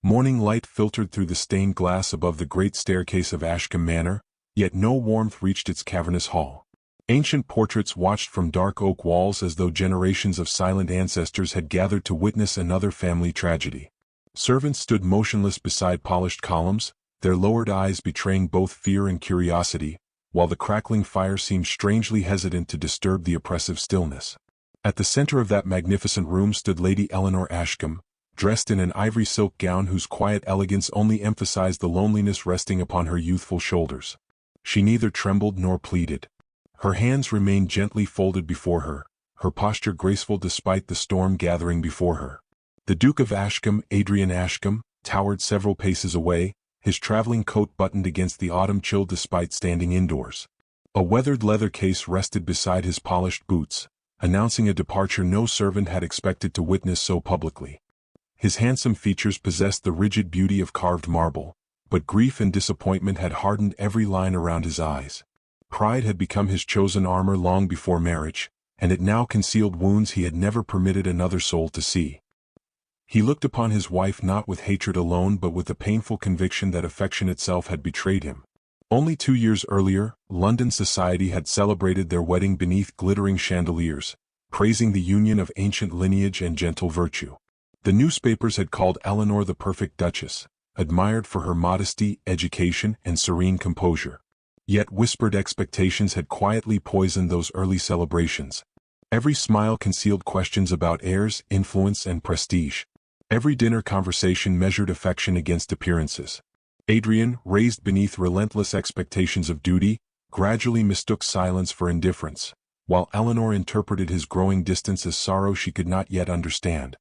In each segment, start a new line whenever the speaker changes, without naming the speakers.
Morning light filtered through the stained glass above the great staircase of Ashcombe Manor, yet no warmth reached its cavernous hall. Ancient portraits watched from dark oak walls as though generations of silent ancestors had gathered to witness another family tragedy. Servants stood motionless beside polished columns, their lowered eyes betraying both fear and curiosity, while the crackling fire seemed strangely hesitant to disturb the oppressive stillness. At the center of that magnificent room stood Lady Eleanor Ashcombe, dressed in an ivory silk gown whose quiet elegance only emphasized the loneliness resting upon her youthful shoulders. She neither trembled nor pleaded. Her hands remained gently folded before her, her posture graceful despite the storm gathering before her. The Duke of Ashcombe, Adrian Ashcombe, towered several paces away, his traveling coat buttoned against the autumn chill despite standing indoors. A weathered leather case rested beside his polished boots, announcing a departure no servant had expected to witness so publicly. His handsome features possessed the rigid beauty of carved marble, but grief and disappointment had hardened every line around his eyes. Pride had become his chosen armor long before marriage, and it now concealed wounds he had never permitted another soul to see. He looked upon his wife not with hatred alone but with the painful conviction that affection itself had betrayed him. Only 2 years earlier, London society had celebrated their wedding beneath glittering chandeliers, praising the union of ancient lineage and gentle virtue. The newspapers had called Eleanor the perfect Duchess, admired for her modesty, education, and serene composure. Yet whispered expectations had quietly poisoned those early celebrations. Every smile concealed questions about heirs, influence, and prestige. Every dinner conversation measured affection against appearances. Adrian, raised beneath relentless expectations of duty, gradually mistook silence for indifference, while Eleanor interpreted his growing distance as sorrow she could not yet understand.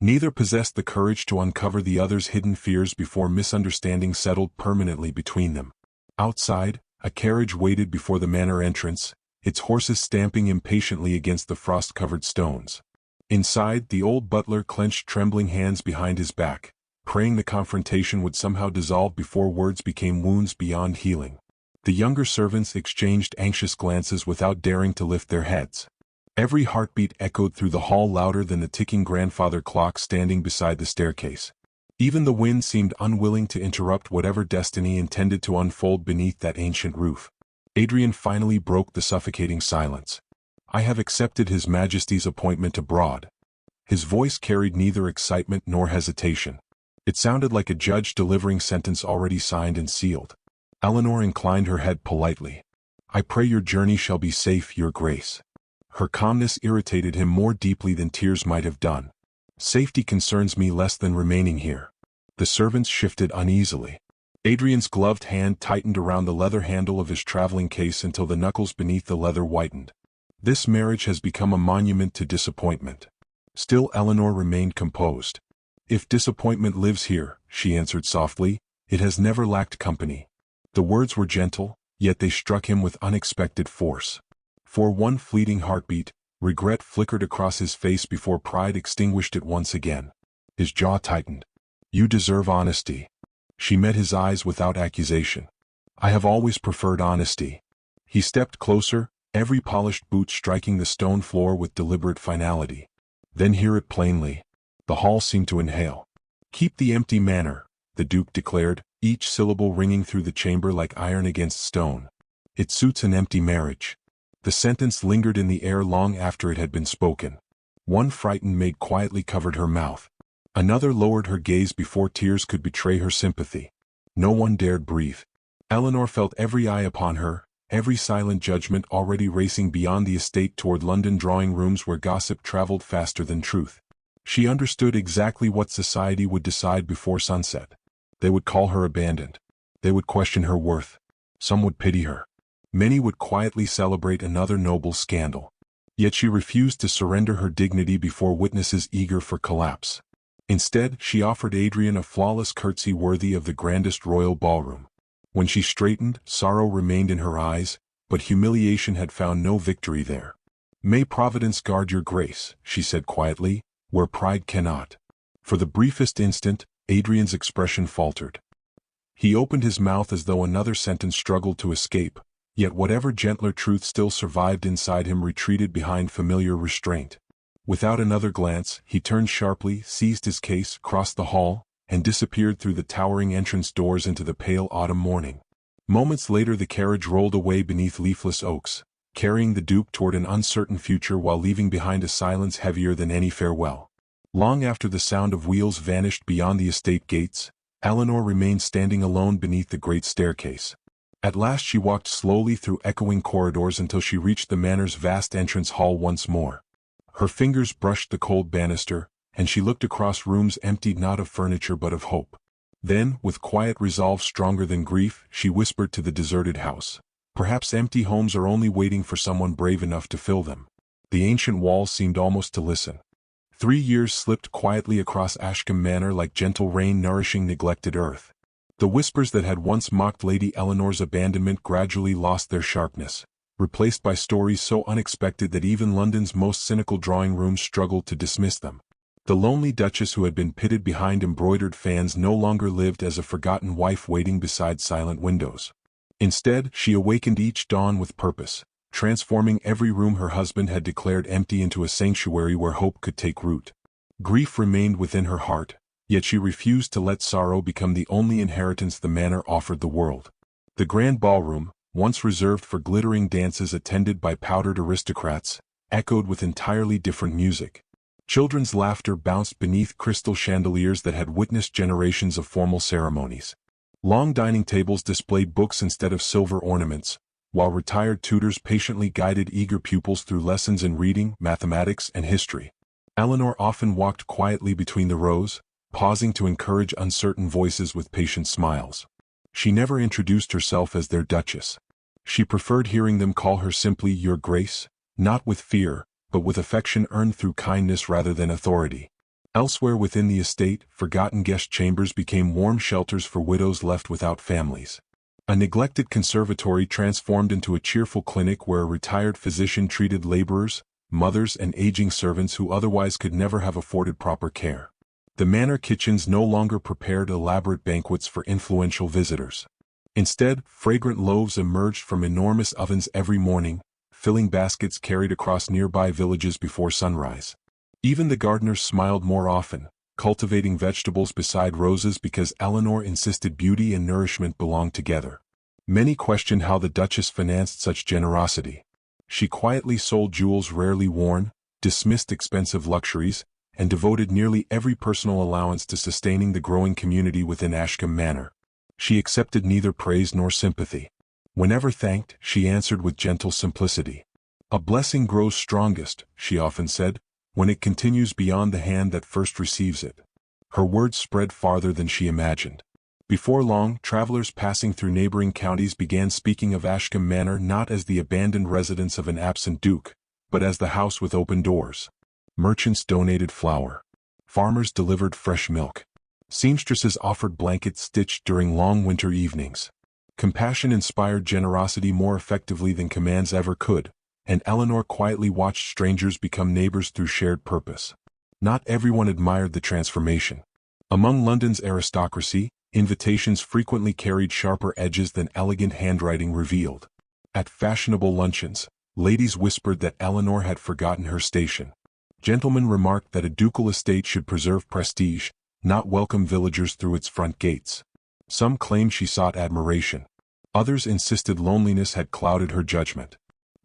Neither possessed the courage to uncover the other's hidden fears before misunderstanding settled permanently between them. Outside, a carriage waited before the manor entrance, its horses stamping impatiently against the frost-covered stones. Inside, the old butler clenched trembling hands behind his back, praying the confrontation would somehow dissolve before words became wounds beyond healing. The younger servants exchanged anxious glances without daring to lift their heads. Every heartbeat echoed through the hall louder than the ticking grandfather clock standing beside the staircase. Even the wind seemed unwilling to interrupt whatever destiny intended to unfold beneath that ancient roof. Adrian finally broke the suffocating silence. "I have accepted His Majesty's appointment abroad." His voice carried neither excitement nor hesitation. It sounded like a judge delivering sentence already signed and sealed. Eleanor inclined her head politely. "I pray your journey shall be safe, Your Grace." Her calmness irritated him more deeply than tears might have done. "Safety concerns me less than remaining here." The servants shifted uneasily. Adrian's gloved hand tightened around the leather handle of his traveling case until the knuckles beneath the leather whitened. "This marriage has become a monument to disappointment." Still Eleanor remained composed. "If disappointment lives here," she answered softly, "it has never lacked company." The words were gentle, yet they struck him with unexpected force. For one fleeting heartbeat, regret flickered across his face before pride extinguished it once again. His jaw tightened. "You deserve honesty." She met his eyes without accusation. "I have always preferred honesty." He stepped closer, every polished boot striking the stone floor with deliberate finality. "Then hear it plainly." The hall seemed to inhale. "Keep the empty manor," the Duke declared, each syllable ringing through the chamber like iron against stone. "It suits an empty marriage." The sentence lingered in the air long after it had been spoken. One frightened maid quietly covered her mouth. Another lowered her gaze before tears could betray her sympathy. No one dared breathe. Eleanor felt every eye upon her, every silent judgment already racing beyond the estate toward London drawing rooms where gossip traveled faster than truth. She understood exactly what society would decide before sunset. They would call her abandoned. They would question her worth. Some would pity her. Many would quietly celebrate another noble scandal. Yet she refused to surrender her dignity before witnesses eager for collapse. Instead, she offered Adrian a flawless curtsy worthy of the grandest royal ballroom. When she straightened, sorrow remained in her eyes, but humiliation had found no victory there. "May Providence guard your grace," she said quietly, "where pride cannot." For the briefest instant, Adrian's expression faltered. He opened his mouth as though another sentence struggled to escape, yet whatever gentler truth still survived inside him retreated behind familiar restraint. Without another glance, he turned sharply, seized his case, crossed the hall, and disappeared through the towering entrance doors into the pale autumn morning. Moments later the carriage rolled away beneath leafless oaks, carrying the Duke toward an uncertain future while leaving behind a silence heavier than any farewell. Long after the sound of wheels vanished beyond the estate gates, Eleanor remained standing alone beneath the great staircase. At last she walked slowly through echoing corridors until she reached the Manor's vast entrance hall once more. Her fingers brushed the cold banister, and she looked across rooms emptied not of furniture but of hope. Then, with quiet resolve stronger than grief, she whispered to the deserted house, "Perhaps empty homes are only waiting for someone brave enough to fill them." The ancient walls seemed almost to listen. 3 years slipped quietly across Ashcombe Manor like gentle rain nourishing neglected earth. The whispers that had once mocked Lady Eleanor's abandonment gradually lost their sharpness, replaced by stories so unexpected that even London's most cynical drawing rooms struggled to dismiss them. The lonely Duchess who had been pitted behind embroidered fans no longer lived as a forgotten wife waiting beside silent windows. Instead, she awakened each dawn with purpose, transforming every room her husband had declared empty into a sanctuary where hope could take root. Grief remained within her heart, yet she refused to let sorrow become the only inheritance the manor offered the world. The grand ballroom, once reserved for glittering dances attended by powdered aristocrats, echoed with entirely different music. Children's laughter bounced beneath crystal chandeliers that had witnessed generations of formal ceremonies. Long dining tables displayed books instead of silver ornaments, while retired tutors patiently guided eager pupils through lessons in reading, mathematics, and history. Eleanor often walked quietly between the rows, pausing to encourage uncertain voices with patient smiles. She never introduced herself as their Duchess. She preferred hearing them call her simply Your Grace, not with fear, but with affection earned through kindness rather than authority. Elsewhere within the estate, forgotten guest chambers became warm shelters for widows left without families. A neglected conservatory transformed into a cheerful clinic where a retired physician treated laborers, mothers, and aging servants who otherwise could never have afforded proper care. The manor kitchens no longer prepared elaborate banquets for influential visitors. Instead, fragrant loaves emerged from enormous ovens every morning, filling baskets carried across nearby villages before sunrise. Even the gardeners smiled more often, cultivating vegetables beside roses because Eleanor insisted beauty and nourishment belonged together. Many questioned how the Duchess financed such generosity. She quietly sold jewels rarely worn, dismissed expensive luxuries, and devoted nearly every personal allowance to sustaining the growing community within Ashcombe Manor. She accepted neither praise nor sympathy. Whenever thanked, she answered with gentle simplicity. "A blessing grows strongest," she often said, "when it continues beyond the hand that first receives it." Her words spread farther than she imagined. Before long, travelers passing through neighboring counties began speaking of Ashcombe Manor not as the abandoned residence of an absent duke, but as the house with open doors. Merchants donated flour. Farmers delivered fresh milk. Seamstresses offered blankets stitched during long winter evenings. Compassion inspired generosity more effectively than commands ever could, and Eleanor quietly watched strangers become neighbors through shared purpose. Not everyone admired the transformation. Among London's aristocracy, invitations frequently carried sharper edges than elegant handwriting revealed. At fashionable luncheons, ladies whispered that Eleanor had forgotten her station. Gentlemen remarked that a ducal estate should preserve prestige, not welcome villagers through its front gates. Some claimed she sought admiration. Others insisted loneliness had clouded her judgment.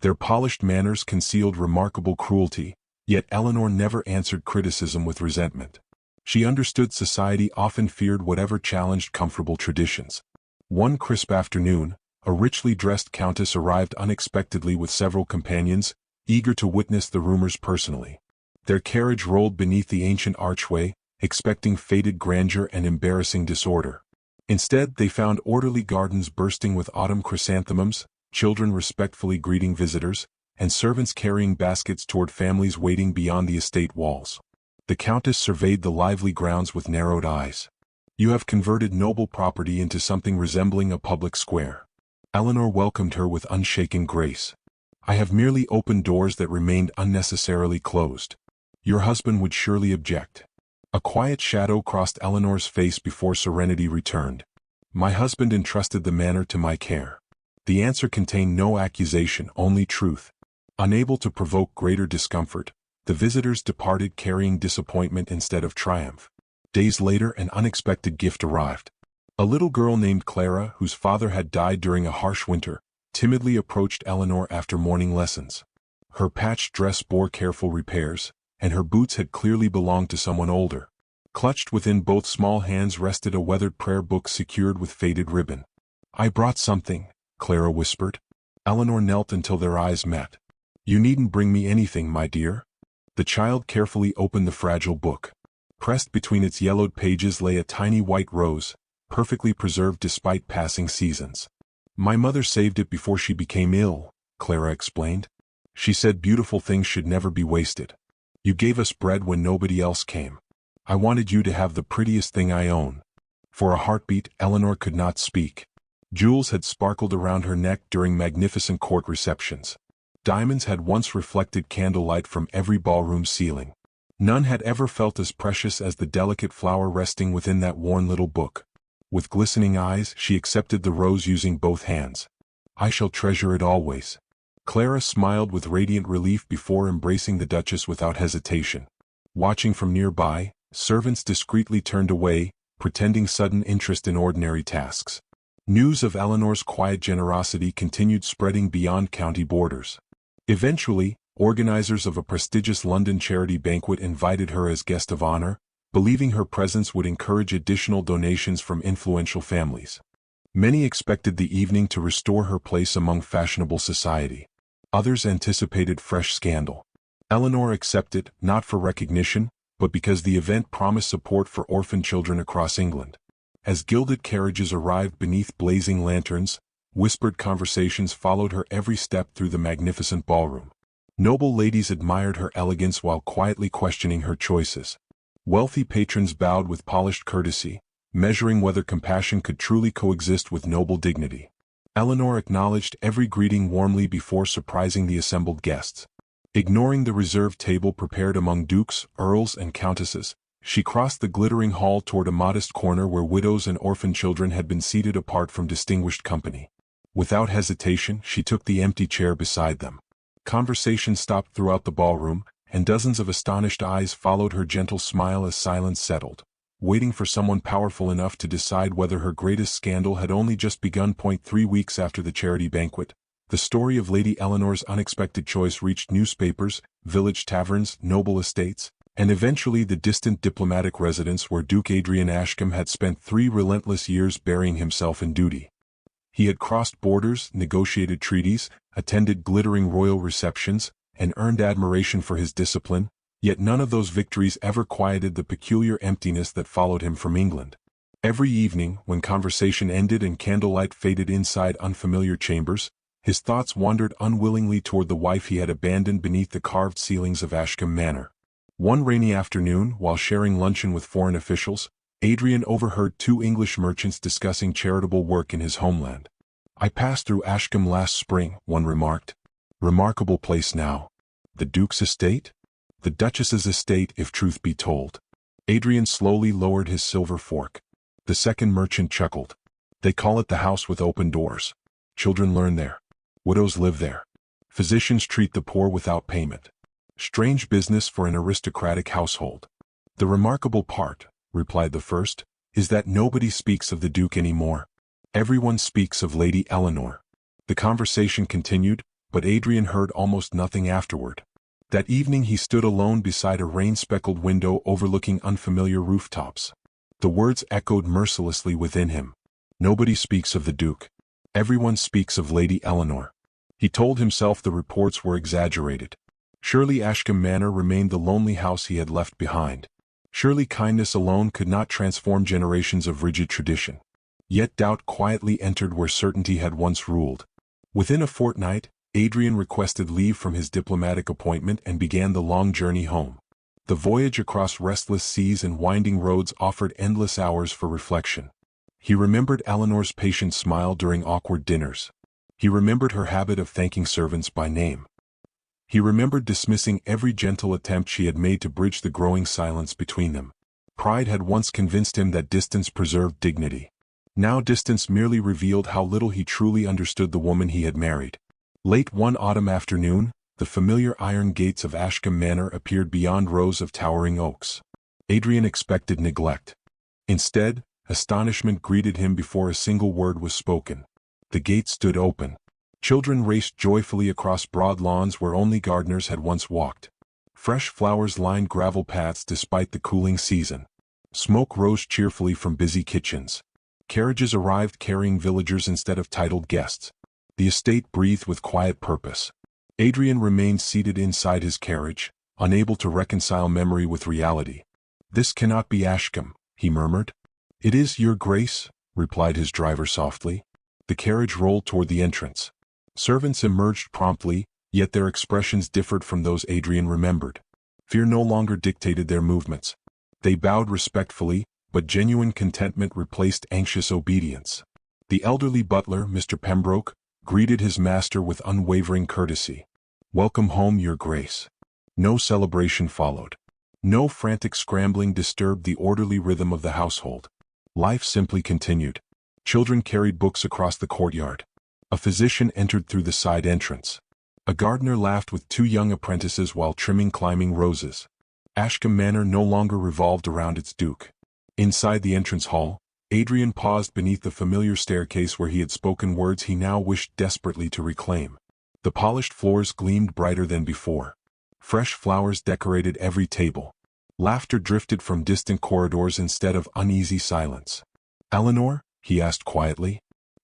Their polished manners concealed remarkable cruelty, yet Eleanor never answered criticism with resentment. She understood society often feared whatever challenged comfortable traditions. One crisp afternoon, a richly dressed countess arrived unexpectedly with several companions, eager to witness the rumors personally. Their carriage rolled beneath the ancient archway, expecting faded grandeur and embarrassing disorder. Instead, they found orderly gardens bursting with autumn chrysanthemums, children respectfully greeting visitors, and servants carrying baskets toward families waiting beyond the estate walls. The countess surveyed the lively grounds with narrowed eyes. "You have converted noble property into something resembling a public square." Eleanor welcomed her with unshaken grace. "I have merely opened doors that remained unnecessarily closed. Your husband would surely object." A quiet shadow crossed Eleanor's face before serenity returned. "My husband entrusted the manor to my care." The answer contained no accusation, only truth. Unable to provoke greater discomfort, the visitors departed carrying disappointment instead of triumph. Days later, an unexpected gift arrived. A little girl named Clara, whose father had died during a harsh winter, timidly approached Eleanor after morning lessons. Her patched dress bore careful repairs, and her boots had clearly belonged to someone older. Clutched within both small hands rested a weathered prayer book secured with faded ribbon. "I brought something," Clara whispered. Eleanor knelt until their eyes met. "You needn't bring me anything, my dear." The child carefully opened the fragile book. Pressed between its yellowed pages lay a tiny white rose, perfectly preserved despite passing seasons. "My mother saved it before she became ill," Clara explained. "She said beautiful things should never be wasted. You gave us bread when nobody else came. I wanted you to have the prettiest thing I own." For a heartbeat, Eleanor could not speak. Jewels had sparkled around her neck during magnificent court receptions. Diamonds had once reflected candlelight from every ballroom ceiling. None had ever felt as precious as the delicate flower resting within that worn little book. With glistening eyes, she accepted the rose using both hands. "I shall treasure it always." Clara smiled with radiant relief before embracing the Duchess without hesitation. Watching from nearby, servants discreetly turned away, pretending sudden interest in ordinary tasks. News of Eleanor's quiet generosity continued spreading beyond county borders. Eventually, organizers of a prestigious London charity banquet invited her as guest of honor, believing her presence would encourage additional donations from influential families. Many expected the evening to restore her place among fashionable society. Others anticipated fresh scandal. Eleanor accepted, not for recognition, but because the event promised support for orphan children across England. As gilded carriages arrived beneath blazing lanterns, whispered conversations followed her every step through the magnificent ballroom. Noble ladies admired her elegance while quietly questioning her choices. Wealthy patrons bowed with polished courtesy, measuring whether compassion could truly coexist with noble dignity. Eleanor acknowledged every greeting warmly before surprising the assembled guests. Ignoring the reserved table prepared among dukes, earls, and countesses, she crossed the glittering hall toward a modest corner where widows and orphan children had been seated apart from distinguished company. Without hesitation, she took the empty chair beside them. Conversation stopped throughout the ballroom, and dozens of astonished eyes followed her gentle smile as silence settled, waiting for someone powerful enough to decide whether her greatest scandal had only just begun. 3 weeks after the charity banquet, the story of Lady Eleanor's unexpected choice reached newspapers, village taverns, noble estates, and eventually the distant diplomatic residence where Duke Adrian Ashcombe had spent 3 relentless years burying himself in duty. He had crossed borders, negotiated treaties, attended glittering royal receptions, and earned admiration for his discipline, yet none of those victories ever quieted the peculiar emptiness that followed him from England. Every evening, when conversation ended and candlelight faded inside unfamiliar chambers, his thoughts wandered unwillingly toward the wife he had abandoned beneath the carved ceilings of Ashcombe Manor. One rainy afternoon, while sharing luncheon with foreign officials, Adrian overheard 2 English merchants discussing charitable work in his homeland. "I passed through Ashcombe last spring," one remarked. "Remarkable place now. The Duke's estate?" "The Duchess's estate, if truth be told." Adrian slowly lowered his silver fork. The second merchant chuckled. "They call it the house with open doors. Children learn there. Widows live there. Physicians treat the poor without payment. Strange business for an aristocratic household." "The remarkable part," replied the first, "is that nobody speaks of the Duke anymore. Everyone speaks of Lady Eleanor." The conversation continued, but Adrian heard almost nothing afterward. That evening he stood alone beside a rain-speckled window overlooking unfamiliar rooftops. The words echoed mercilessly within him. Nobody speaks of the Duke. Everyone speaks of Lady Eleanor. He told himself the reports were exaggerated. Surely Ashcombe Manor remained the lonely house he had left behind. Surely kindness alone could not transform generations of rigid tradition. Yet doubt quietly entered where certainty had once ruled. Within a fortnight, Adrian requested leave from his diplomatic appointment and began the long journey home. The voyage across restless seas and winding roads offered endless hours for reflection. He remembered Eleanor's patient smile during awkward dinners. He remembered her habit of thanking servants by name. He remembered dismissing every gentle attempt she had made to bridge the growing silence between them. Pride had once convinced him that distance preserved dignity. Now distance merely revealed how little he truly understood the woman he had married. Late one autumn afternoon, the familiar iron gates of Ashcombe Manor appeared beyond rows of towering oaks. Adrian expected neglect. Instead, astonishment greeted him before a single word was spoken. The gate stood open. Children raced joyfully across broad lawns where only gardeners had once walked. Fresh flowers lined gravel paths despite the cooling season. Smoke rose cheerfully from busy kitchens. Carriages arrived carrying villagers instead of titled guests. The estate breathed with quiet purpose. Adrian remained seated inside his carriage, unable to reconcile memory with reality. "This cannot be Ashcombe," he murmured. "It is, Your Grace," replied his driver softly. The carriage rolled toward the entrance. Servants emerged promptly, yet their expressions differed from those Adrian remembered. Fear no longer dictated their movements. They bowed respectfully, but genuine contentment replaced anxious obedience. The elderly butler, Mr. Pembroke, greeted his master with unwavering courtesy. "Welcome home, Your Grace." No celebration followed. No frantic scrambling disturbed the orderly rhythm of the household. Life simply continued. Children carried books across the courtyard. A physician entered through the side entrance. A gardener laughed with two young apprentices while trimming climbing roses. Ashcombe Manor no longer revolved around its duke. Inside the entrance hall, Adrian paused beneath the familiar staircase where he had spoken words he now wished desperately to reclaim. The polished floors gleamed brighter than before. Fresh flowers decorated every table. Laughter drifted from distant corridors instead of uneasy silence. "Eleanor?" he asked quietly.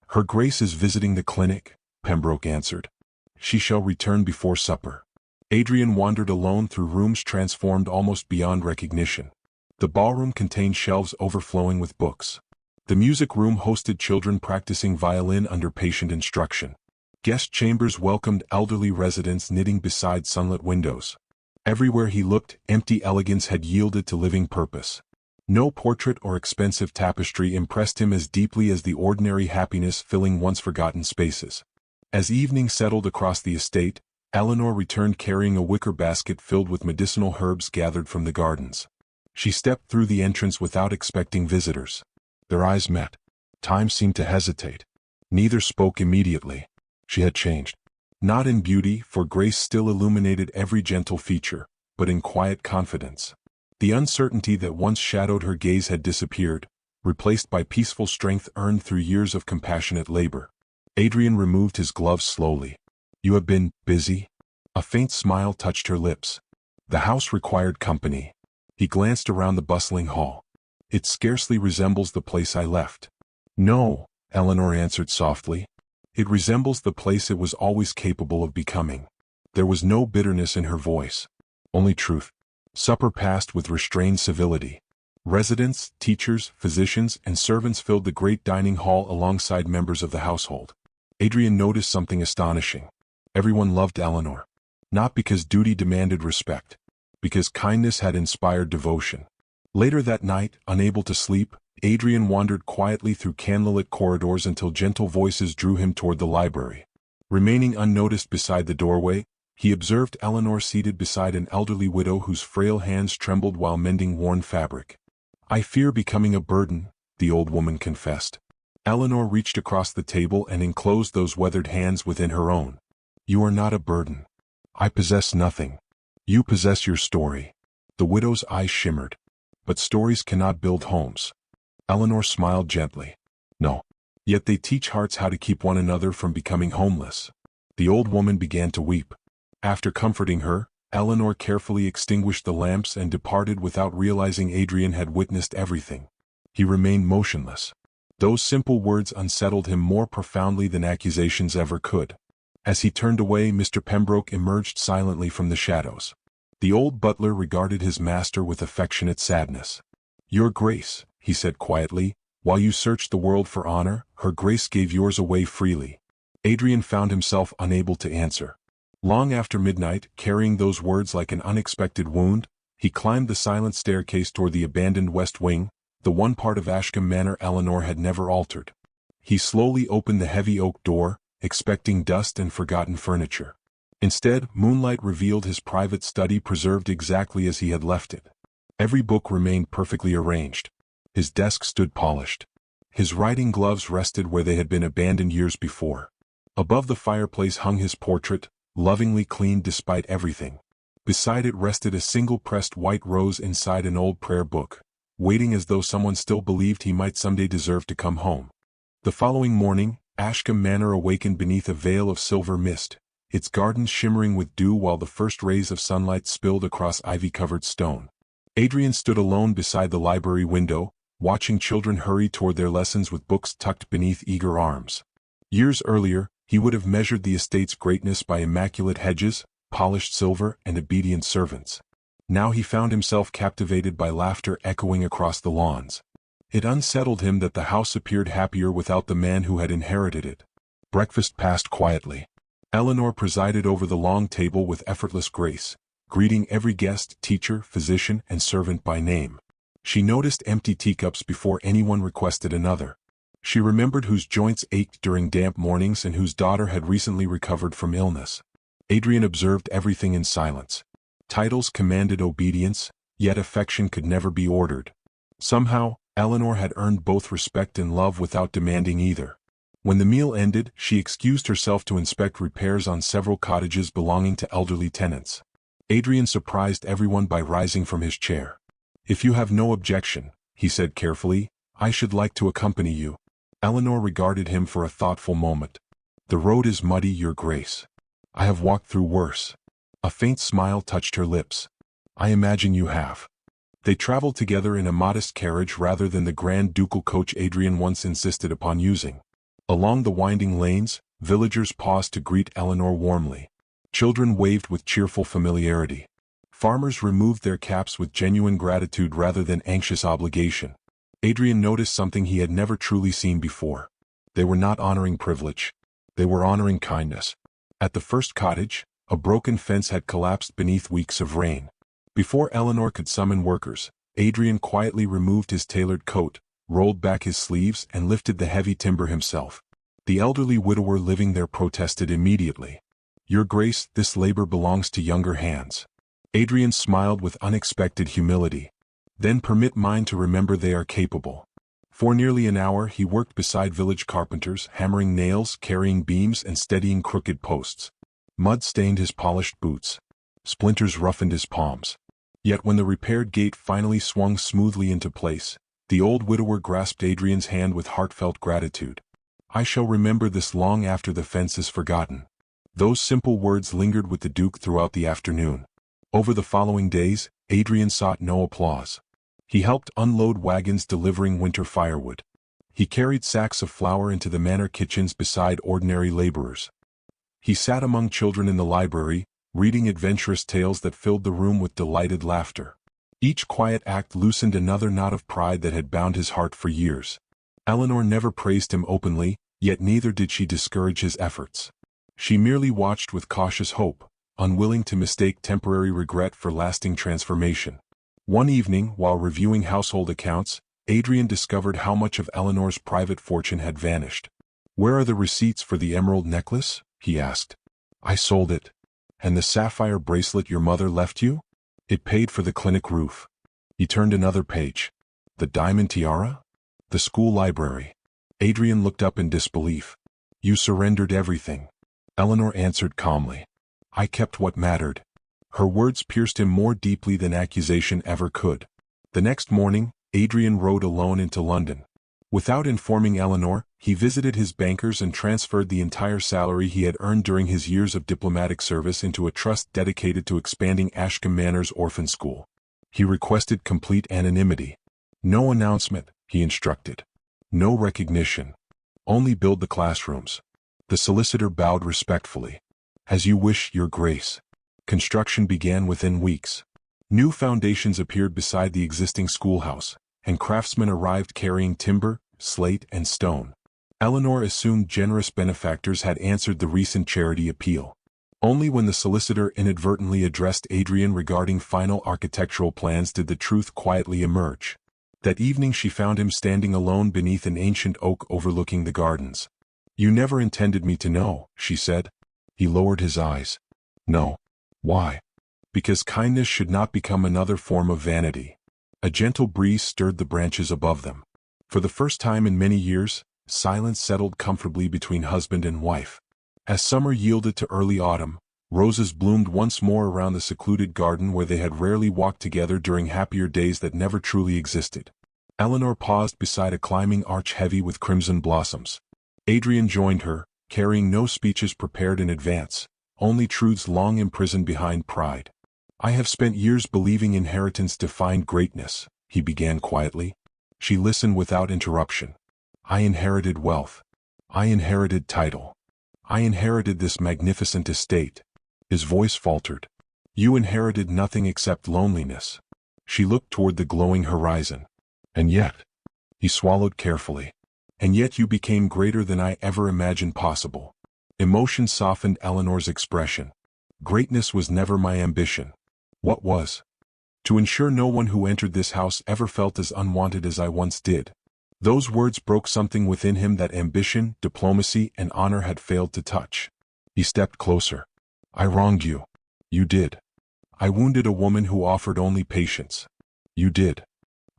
"Her Grace is visiting the clinic," Pembroke answered. "She shall return before supper." Adrian wandered alone through rooms transformed almost beyond recognition. The ballroom contained shelves overflowing with books. The music room hosted children practicing violin under patient instruction. Guest chambers welcomed elderly residents knitting beside sunlit windows. Everywhere he looked, empty elegance had yielded to living purpose. No portrait or expensive tapestry impressed him as deeply as the ordinary happiness filling once forgotten spaces. As evening settled across the estate, Eleanor returned carrying a wicker basket filled with medicinal herbs gathered from the gardens. She stepped through the entrance without expecting visitors. Their eyes met. Time seemed to hesitate. Neither spoke immediately. She had changed. Not in beauty, for grace still illuminated every gentle feature, but in quiet confidence. The uncertainty that once shadowed her gaze had disappeared, replaced by peaceful strength earned through years of compassionate labor. Adrian removed his gloves slowly. "You have been busy?" A faint smile touched her lips. "The house required company." He glanced around the bustling hall. "It scarcely resembles the place I left." "No," Eleanor answered softly. "It resembles the place it was always capable of becoming." There was no bitterness in her voice. Only truth. Supper passed with restrained civility. Residents, teachers, physicians, and servants filled the great dining hall alongside members of the household. Adrian noticed something astonishing. Everyone loved Eleanor. Not because duty demanded respect. Because kindness had inspired devotion. Later that night, unable to sleep, Adrian wandered quietly through candlelit corridors until gentle voices drew him toward the library. Remaining unnoticed beside the doorway, he observed Eleanor seated beside an elderly widow whose frail hands trembled while mending worn fabric. "I fear becoming a burden," the old woman confessed. Eleanor reached across the table and enclosed those weathered hands within her own. "You are not a burden. I possess nothing. You possess your story." The widow's eyes shimmered. "But stories cannot build homes." Eleanor smiled gently. "No. Yet they teach hearts how to keep one another from becoming homeless." The old woman began to weep. After comforting her, Eleanor carefully extinguished the lamps and departed without realizing Adrian had witnessed everything. He remained motionless. Those simple words unsettled him more profoundly than accusations ever could. As he turned away, Mr. Pembroke emerged silently from the shadows. The old butler regarded his master with affectionate sadness. "Your Grace," he said quietly, "while you searched the world for honor, her Grace gave yours away freely." Adrian found himself unable to answer. Long after midnight, carrying those words like an unexpected wound, he climbed the silent staircase toward the abandoned west wing, the one part of Ashcombe Manor Eleanor had never altered. He slowly opened the heavy oak door, expecting dust and forgotten furniture. Instead, moonlight revealed his private study preserved exactly as he had left it. Every book remained perfectly arranged. His desk stood polished. His writing gloves rested where they had been abandoned years before. Above the fireplace hung his portrait, lovingly cleaned despite everything. Beside it rested a single pressed white rose inside an old prayer book, waiting as though someone still believed he might someday deserve to come home. The following morning, Ashcombe Manor awakened beneath a veil of silver mist, its gardens shimmering with dew while the first rays of sunlight spilled across ivy-covered stone. Adrian stood alone beside the library window, watching children hurry toward their lessons with books tucked beneath eager arms. Years earlier, he would have measured the estate's greatness by immaculate hedges, polished silver, and obedient servants. Now he found himself captivated by laughter echoing across the lawns. It unsettled him that the house appeared happier without the man who had inherited it. Breakfast passed quietly. Eleanor presided over the long table with effortless grace, greeting every guest, teacher, physician, and servant by name. She noticed empty teacups before anyone requested another. She remembered whose joints ached during damp mornings and whose daughter had recently recovered from illness. Adrian observed everything in silence. Titles commanded obedience, yet affection could never be ordered. Somehow, Eleanor had earned both respect and love without demanding either. When the meal ended, she excused herself to inspect repairs on several cottages belonging to elderly tenants. Adrian surprised everyone by rising from his chair. "If you have no objection," he said carefully, "I should like to accompany you." Eleanor regarded him for a thoughtful moment. "The road is muddy, Your Grace. I have walked through worse." A faint smile touched her lips. "I imagine you have." They traveled together in a modest carriage rather than the grand ducal coach Adrian once insisted upon using. Along the winding lanes, villagers paused to greet Eleanor warmly. Children waved with cheerful familiarity. Farmers removed their caps with genuine gratitude rather than anxious obligation. Adrian noticed something he had never truly seen before. They were not honoring privilege. They were honoring kindness. At the first cottage, a broken fence had collapsed beneath weeks of rain. Before Eleanor could summon workers, Adrian quietly removed his tailored coat, rolled back his sleeves, and lifted the heavy timber himself. The elderly widower living there protested immediately. "Your Grace, this labor belongs to younger hands." Adrian smiled with unexpected humility. "Then permit mine to remember they are capable." For nearly an hour he worked beside village carpenters, hammering nails, carrying beams, and steadying crooked posts. Mud stained his polished boots. Splinters roughened his palms. Yet when the repaired gate finally swung smoothly into place, the old widower grasped Adrian's hand with heartfelt gratitude. "I shall remember this long after the fence is forgotten." Those simple words lingered with the Duke throughout the afternoon. Over the following days, Adrian sought no applause. He helped unload wagons delivering winter firewood. He carried sacks of flour into the manor kitchens beside ordinary laborers. He sat among children in the library, reading adventurous tales that filled the room with delighted laughter. Each quiet act loosened another knot of pride that had bound his heart for years. Eleanor never praised him openly, yet neither did she discourage his efforts. She merely watched with cautious hope, unwilling to mistake temporary regret for lasting transformation. One evening, while reviewing household accounts, Adrian discovered how much of Eleanor's private fortune had vanished. "Where are the receipts for the emerald necklace?" he asked. "I sold it." "And the sapphire bracelet your mother left you?" "It paid for the clinic roof." He turned another page. "The diamond tiara?" "The school library." Adrian looked up in disbelief. "You surrendered everything." Eleanor answered calmly. "I kept what mattered." Her words pierced him more deeply than accusation ever could. The next morning, Adrian rode alone into London. Without informing Eleanor, he visited his bankers and transferred the entire salary he had earned during his years of diplomatic service into a trust dedicated to expanding Ashcombe Manor's orphan school. He requested complete anonymity. "No announcement," he instructed. "No recognition. Only build the classrooms." The solicitor bowed respectfully. "As you wish, Your Grace." Construction began within weeks. New foundations appeared beside the existing schoolhouse, and craftsmen arrived carrying timber, slate, and stone. Eleanor assumed generous benefactors had answered the recent charity appeal. Only when the solicitor inadvertently addressed Adrian regarding final architectural plans did the truth quietly emerge. That evening she found him standing alone beneath an ancient oak overlooking the gardens. "You never intended me to know," she said. He lowered his eyes. "No." "Why?" "Because kindness should not become another form of vanity." A gentle breeze stirred the branches above them. For the first time in many years, silence settled comfortably between husband and wife. As summer yielded to early autumn, Roses bloomed once more around the secluded garden where they had rarely walked together during happier days that never truly existed. Eleanor paused beside a climbing arch heavy with crimson blossoms. Adrian joined her, carrying no speeches prepared in advance, only truths long imprisoned behind pride. "I have spent years believing inheritance defined greatness," he began quietly. She listened without interruption. "I inherited wealth. I inherited title. I inherited this magnificent estate." His voice faltered. "You inherited nothing except loneliness." She looked toward the glowing horizon. "And yet," he swallowed carefully, "and yet you became greater than I ever imagined possible." Emotion softened Eleanor's expression. "Greatness was never my ambition." "What was?" "To ensure no one who entered this house ever felt as unwanted as I once did." Those words broke something within him that ambition, diplomacy, and honor had failed to touch. He stepped closer. "I wronged you." "You did." "I wounded a woman who offered only patience." "You did."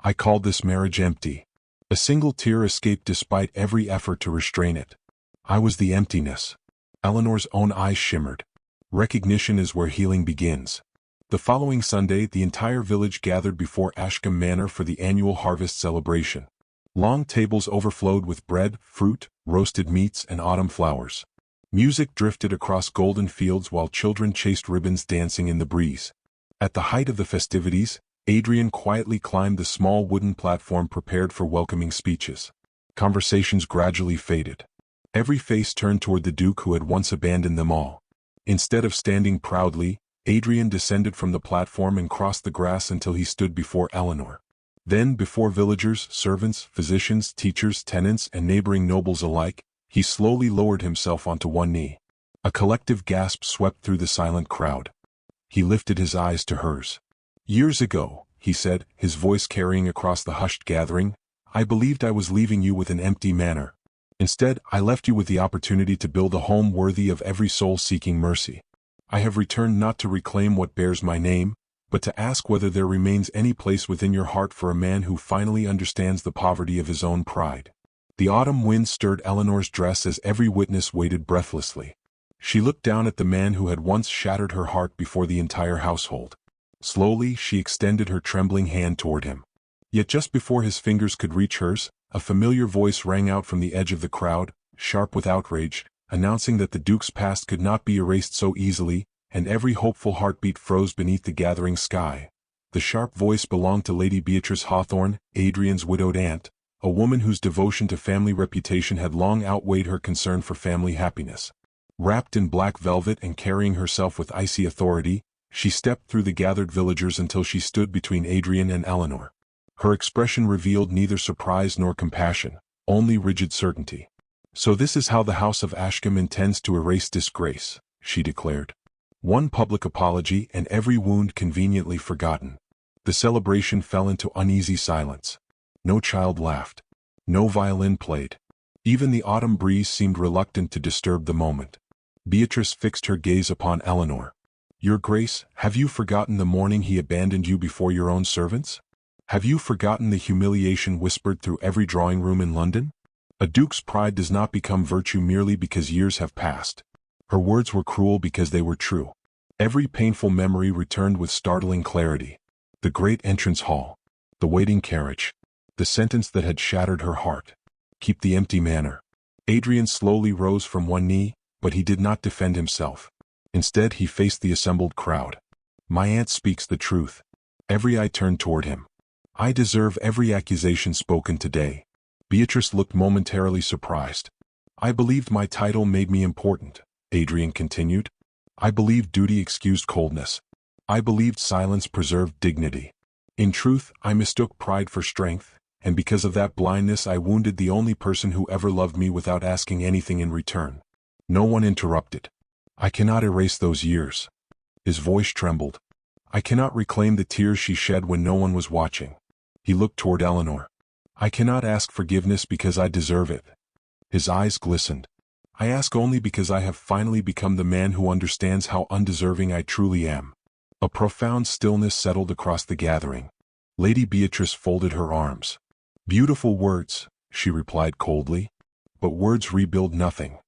"I called this marriage empty." A single tear escaped despite every effort to restrain it. "I was the emptiness." Eleanor's own eyes shimmered. Recognition is where healing begins. The following Sunday, the entire village gathered before Ashcombe Manor for the annual harvest celebration. Long tables overflowed with bread, fruit, roasted meats, and autumn flowers. Music drifted across golden fields while children chased ribbons dancing in the breeze. At the height of the festivities, Adrian quietly climbed the small wooden platform prepared for welcoming speeches. Conversations gradually faded. Every face turned toward the Duke who had once abandoned them all. Instead of standing proudly, Adrian descended from the platform and crossed the grass until he stood before Eleanor. Then, before villagers, servants, physicians, teachers, tenants, and neighboring nobles alike, he slowly lowered himself onto one knee. A collective gasp swept through the silent crowd. He lifted his eyes to hers. "Years ago," he said, his voice carrying across the hushed gathering, "I believed I was leaving you with an empty manor. Instead, I left you with the opportunity to build a home worthy of every soul seeking mercy. I have returned not to reclaim what bears my name, but to ask whether there remains any place within your heart for a man who finally understands the poverty of his own pride." The autumn wind stirred Eleanor's dress as every witness waited breathlessly. She looked down at the man who had once shattered her heart before the entire household. Slowly, she extended her trembling hand toward him. Yet just before his fingers could reach hers, a familiar voice rang out from the edge of the crowd, sharp with outrage, announcing that the Duke's past could not be erased so easily, and every hopeful heartbeat froze beneath the gathering sky. The sharp voice belonged to Lady Beatrice Hawthorne, Adrian's widowed aunt, a woman whose devotion to family reputation had long outweighed her concern for family happiness. Wrapped in black velvet and carrying herself with icy authority, she stepped through the gathered villagers until she stood between Adrian and Eleanor. Her expression revealed neither surprise nor compassion, only rigid certainty. "So this is how the House of Ashcombe intends to erase disgrace," she declared. One public apology and every wound conveniently forgotten. The celebration fell into uneasy silence. No child laughed. No violin played. Even the autumn breeze seemed reluctant to disturb the moment. Beatrice fixed her gaze upon Eleanor. "Your Grace, have you forgotten the morning he abandoned you before your own servants? Have you forgotten the humiliation whispered through every drawing room in London? A duke's pride does not become virtue merely because years have passed." Her words were cruel because they were true. Every painful memory returned with startling clarity. The great entrance hall. The waiting carriage. The sentence that had shattered her heart. "Keep the empty manor." Adrian slowly rose from one knee, but he did not defend himself. Instead, he faced the assembled crowd. "My aunt speaks the truth." Every eye turned toward him. "I deserve every accusation spoken today." Beatrice looked momentarily surprised. "I believed my title made me important," Adrian continued. "I believed duty excused coldness. I believed silence preserved dignity. In truth, I mistook pride for strength, and because of that blindness I wounded the only person who ever loved me without asking anything in return." No one interrupted. "I cannot erase those years." His voice trembled. "I cannot reclaim the tears she shed when no one was watching." He looked toward Eleanor. "I cannot ask forgiveness because I deserve it." His eyes glistened. "I ask only because I have finally become the man who understands how undeserving I truly am." A profound stillness settled across the gathering. Lady Beatrice folded her arms. "Beautiful words," she replied coldly. "But words rebuild nothing.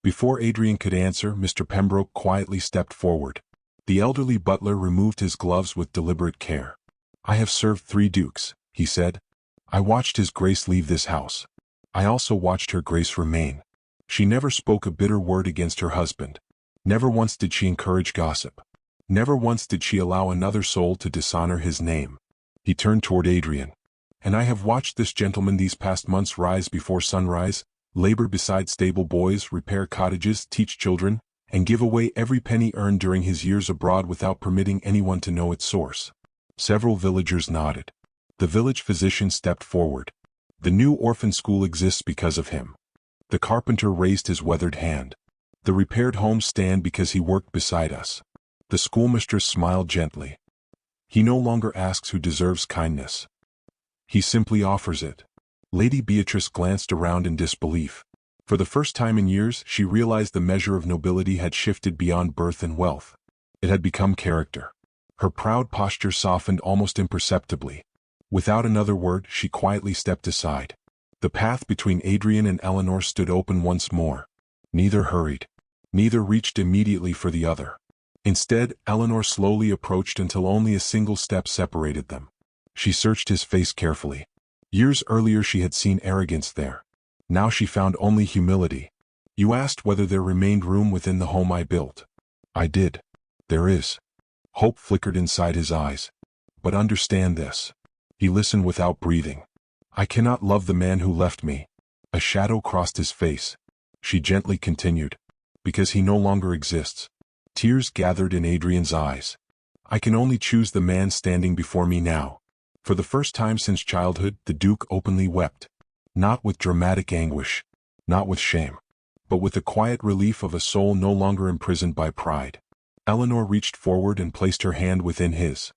Before Adrian could answer, Mr. Pembroke quietly stepped forward. The elderly butler removed his gloves with deliberate care. "I have served 3 dukes," he said. "I watched His Grace leave this house. I also watched Her Grace remain. She never spoke a bitter word against her husband. Never once did she encourage gossip. Never once did she allow another soul to dishonor his name." He turned toward Adrian. "And I have watched this gentleman these past months rise before sunrise, labor beside stable boys, repair cottages, teach children, and give away every penny earned during his years abroad without permitting anyone to know its source." Several villagers nodded. The village physician stepped forward. "The new orphan school exists because of him." The carpenter raised his weathered hand. "The repaired homes stand because he worked beside us." The schoolmistress smiled gently. "He no longer asks who deserves kindness. He simply offers it." Lady Beatrice glanced around in disbelief. For the first time in years, she realized the measure of nobility had shifted beyond birth and wealth. It had become character. Her proud posture softened almost imperceptibly. Without another word, she quietly stepped aside. The path between Adrian and Eleanor stood open once more. Neither hurried. Neither reached immediately for the other. Instead, Eleanor slowly approached until only a single step separated them. She searched his face carefully. Years earlier she had seen arrogance there. Now she found only humility. "You asked whether there remained room within the home I built. I did. There is." Hope flickered inside his eyes. "But understand this." He listened without breathing. "I cannot love the man who left me." A shadow crossed his face. She gently continued. "Because he no longer exists." Tears gathered in Adrian's eyes. "I can only choose the man standing before me now." For the first time since childhood, the Duke openly wept. Not with dramatic anguish. Not with shame. But with the quiet relief of a soul no longer imprisoned by pride. Eleanor reached forward and placed her hand within his.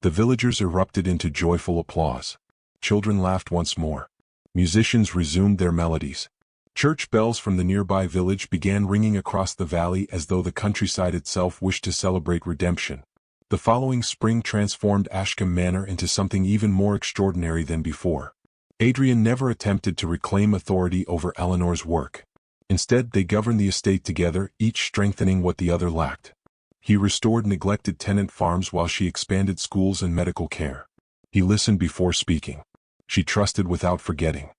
The villagers erupted into joyful applause. Children laughed once more. Musicians resumed their melodies. Church bells from the nearby village began ringing across the valley as though the countryside itself wished to celebrate redemption. The following spring transformed Ashcombe Manor into something even more extraordinary than before. Adrian never attempted to reclaim authority over Eleanor's work. Instead, they governed the estate together, each strengthening what the other lacked. He restored neglected tenant farms while she expanded schools and medical care. He listened before speaking. She trusted without forgetting.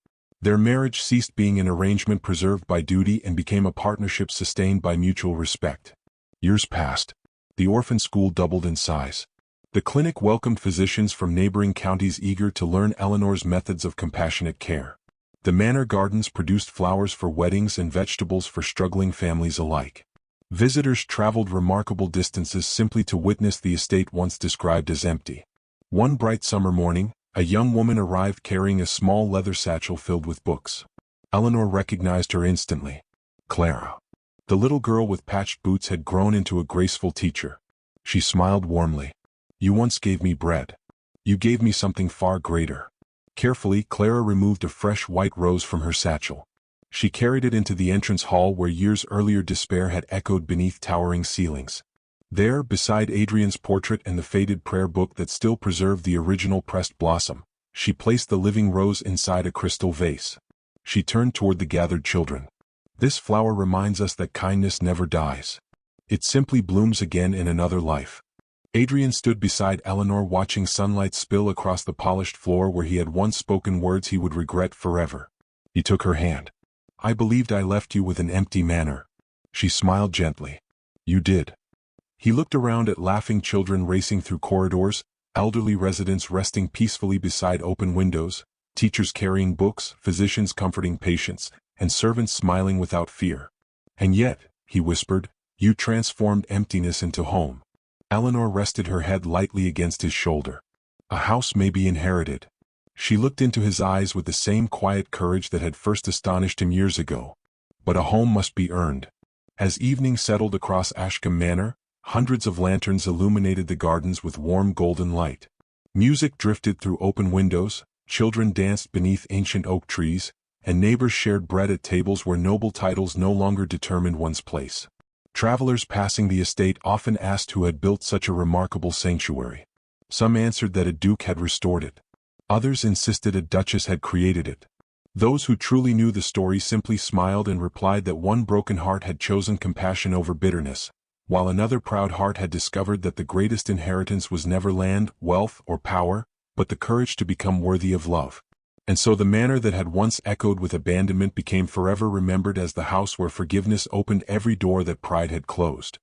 Their marriage ceased being an arrangement preserved by duty and became a partnership sustained by mutual respect. Years passed. The orphan school doubled in size. The clinic welcomed physicians from neighboring counties eager to learn Eleanor's methods of compassionate care. The manor gardens produced flowers for weddings and vegetables for struggling families alike. Visitors traveled remarkable distances simply to witness the estate once described as empty. One bright summer morning, a young woman arrived carrying a small leather satchel filled with books. Eleanor recognized her instantly. Clara. The little girl with patched boots had grown into a graceful teacher. She smiled warmly. "You once gave me bread. You gave me something far greater." Carefully, Clara removed a fresh white rose from her satchel. She carried it into the entrance hall where years earlier despair had echoed beneath towering ceilings. There, beside Adrian's portrait and the faded prayer book that still preserved the original pressed blossom, she placed the living rose inside a crystal vase. She turned toward the gathered children. "This flower reminds us that kindness never dies. It simply blooms again in another life." Adrian stood beside Eleanor watching sunlight spill across the polished floor where he had once spoken words he would regret forever. He took her hand. "I believed I left you with an empty manor." She smiled gently. "You did." He looked around at laughing children racing through corridors, elderly residents resting peacefully beside open windows, teachers carrying books, physicians comforting patients, and servants smiling without fear. "And yet," he whispered, "you transformed emptiness into home." Eleanor rested her head lightly against his shoulder. "A house may be inherited." She looked into his eyes with the same quiet courage that had first astonished him years ago. "But a home must be earned." As evening settled across Ashcombe Manor, hundreds of lanterns illuminated the gardens with warm golden light. Music drifted through open windows, children danced beneath ancient oak trees, and neighbors shared bread at tables where noble titles no longer determined one's place. Travelers passing the estate often asked who had built such a remarkable sanctuary. Some answered that a duke had restored it. Others insisted a duchess had created it. Those who truly knew the story simply smiled and replied that one broken heart had chosen compassion over bitterness, while another proud heart had discovered that the greatest inheritance was never land, wealth, or power, but the courage to become worthy of love. And so the manor that had once echoed with abandonment became forever remembered as the house where forgiveness opened every door that pride had closed.